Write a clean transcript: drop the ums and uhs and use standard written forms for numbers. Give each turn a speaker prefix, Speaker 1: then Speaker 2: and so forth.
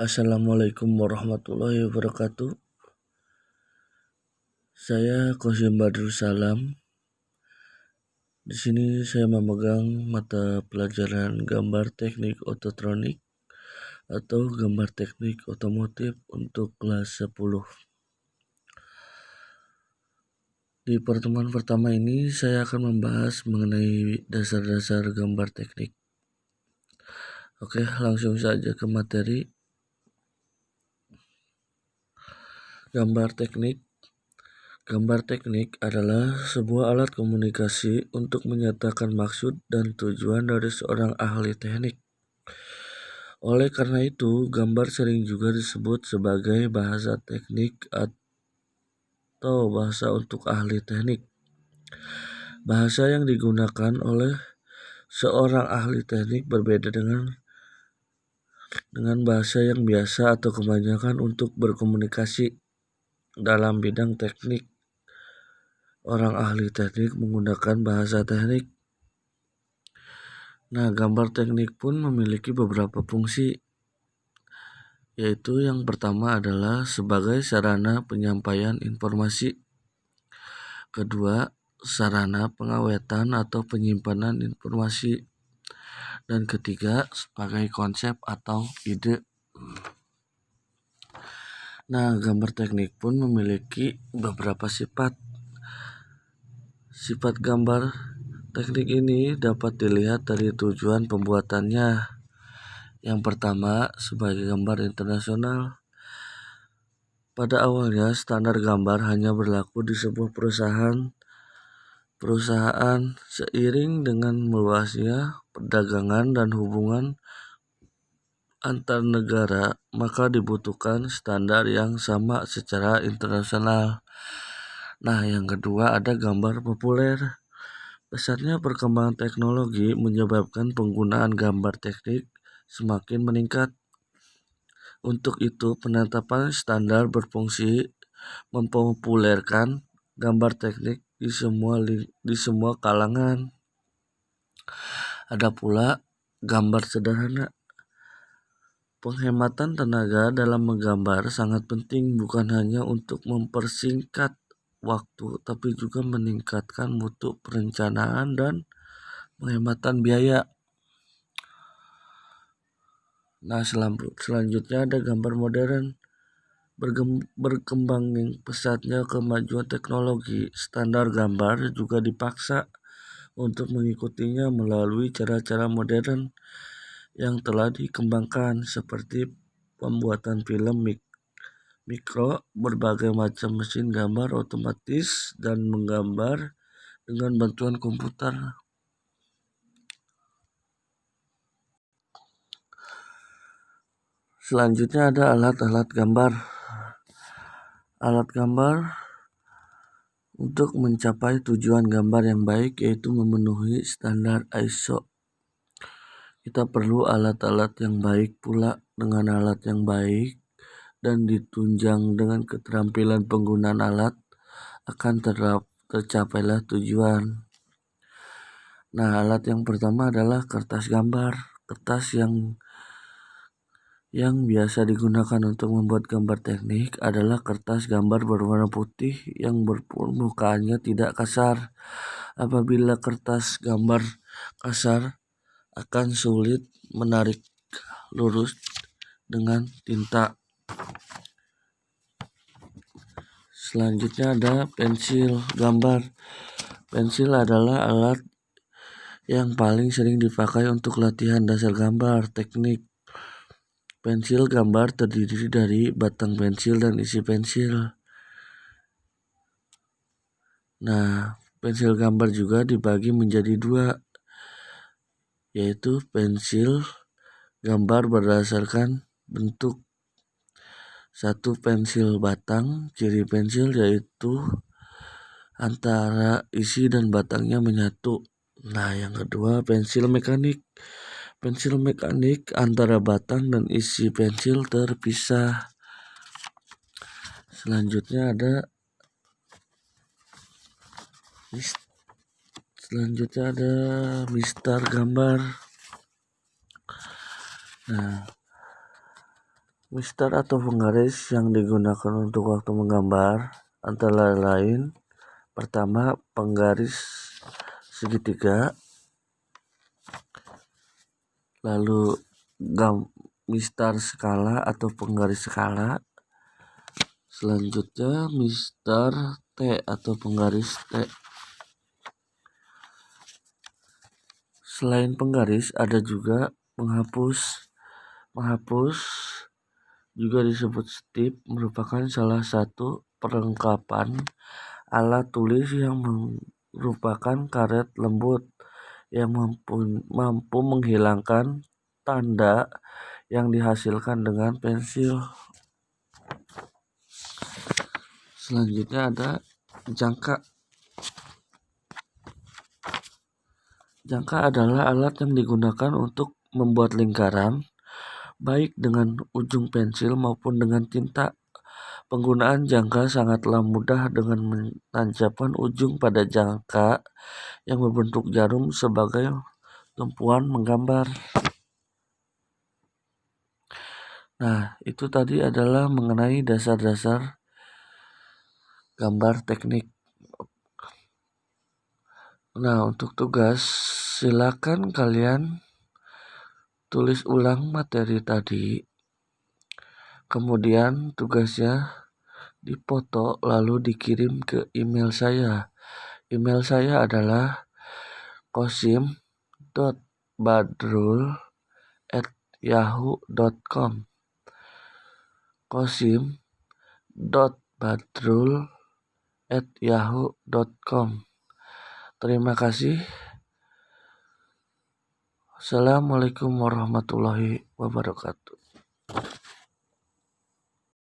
Speaker 1: Assalamualaikum warahmatullahi wabarakatuh. Saya Qasim Badrussalam. Di sini saya memegang mata pelajaran gambar teknik ototronik atau gambar teknik otomotif untuk kelas 10. Di pertemuan pertama ini saya akan membahas mengenai dasar-dasar gambar teknik. Oke, langsung saja ke materi. Gambar teknik. Gambar teknik adalah sebuah alat komunikasi untuk menyatakan maksud dan tujuan dari seorang ahli teknik. Oleh karena itu, gambar sering juga disebut sebagai bahasa teknik atau bahasa untuk ahli teknik. Bahasa yang digunakan oleh seorang ahli teknik berbeda dengan bahasa yang biasa atau kebanyakan untuk berkomunikasi dalam bidang teknik. Orang ahli teknik menggunakan bahasa teknik. Nah, gambar teknik pun memiliki beberapa fungsi, yaitu yang pertama adalah sebagai sarana penyampaian informasi. Kedua, sarana pengawetan atau penyimpanan informasi. Dan ketiga, sebagai konsep atau ide. Nah, gambar teknik pun memiliki beberapa sifat. Sifat gambar teknik ini dapat dilihat dari tujuan pembuatannya. Yang pertama, sebagai gambar internasional. Pada awalnya, standar gambar hanya berlaku di sebuah perusahaan. Seiring dengan meluasnya perdagangan dan hubungan antar negara, maka dibutuhkan standar yang sama secara internasional. Nah, yang kedua ada gambar populer. Pesatnya perkembangan teknologi menyebabkan penggunaan gambar teknik semakin meningkat. Untuk itu, penetapan standar berfungsi mempopulerkan gambar teknik di semua kalangan. Ada pula gambar sederhana. Penghematan tenaga dalam menggambar sangat penting, bukan hanya untuk mempersingkat waktu, tapi juga meningkatkan mutu perencanaan dan penghematan biaya. Nah, selanjutnya ada gambar modern. Berkembang pesatnya kemajuan teknologi, standar gambar juga dipaksa untuk mengikutinya melalui cara-cara modern yang telah dikembangkan seperti pembuatan film mikro, berbagai macam mesin gambar otomatis, dan menggambar dengan bantuan komputer. Selanjutnya ada alat-alat gambar. Alat gambar untuk mencapai tujuan gambar yang baik, yaitu memenuhi standar ISO. Kita perlu alat-alat yang baik pula. Dengan alat yang baik dan ditunjang dengan keterampilan penggunaan alat, akan tercapailah tujuan. Nah, alat yang pertama adalah kertas gambar. Kertas yang biasa digunakan untuk membuat gambar teknik adalah kertas gambar berwarna putih yang permukaannya tidak kasar. Apabila kertas gambar kasar, akan sulit menarik lurus dengan tinta. Selanjutnya ada pensil gambar. Pensil adalah alat yang paling sering dipakai untuk latihan dasar gambar teknik. Pensil gambar terdiri dari batang pensil dan isi pensil. Nah, pensil gambar juga dibagi menjadi dua, yaitu pensil gambar berdasarkan bentuk. Satu, pensil batang. Ciri pensil yaitu antara isi dan batangnya menyatu. Nah, yang kedua, pensil mekanik. Pensil mekanik antara batang dan isi pensil terpisah. Selanjutnya ada mistar gambar. Nah, Mister atau penggaris yang digunakan untuk waktu menggambar antara lain: pertama, penggaris segitiga, lalu mistar skala atau penggaris skala, selanjutnya mistar T atau penggaris T. Selain penggaris ada juga menghapus. Menghapus juga disebut stip, merupakan salah satu perlengkapan alat tulis yang merupakan karet lembut yang mampu menghilangkan tanda yang dihasilkan dengan pensil. Selanjutnya ada jangka. Jangka adalah alat yang digunakan untuk membuat lingkaran, baik dengan ujung pensil maupun dengan tinta. Penggunaan jangka sangatlah mudah dengan menancapkan ujung pada jangka yang berbentuk jarum sebagai tumpuan menggambar. Nah, itu tadi adalah mengenai dasar-dasar gambar teknik. Nah, untuk tugas, silakan kalian tulis ulang materi tadi. Kemudian tugasnya dipoto lalu dikirim ke email saya. Email saya adalah kosim.badrul@yahoo.com. kosim.badrul@yahoo.com. Terima kasih. Assalamualaikum warahmatullahi wabarakatuh.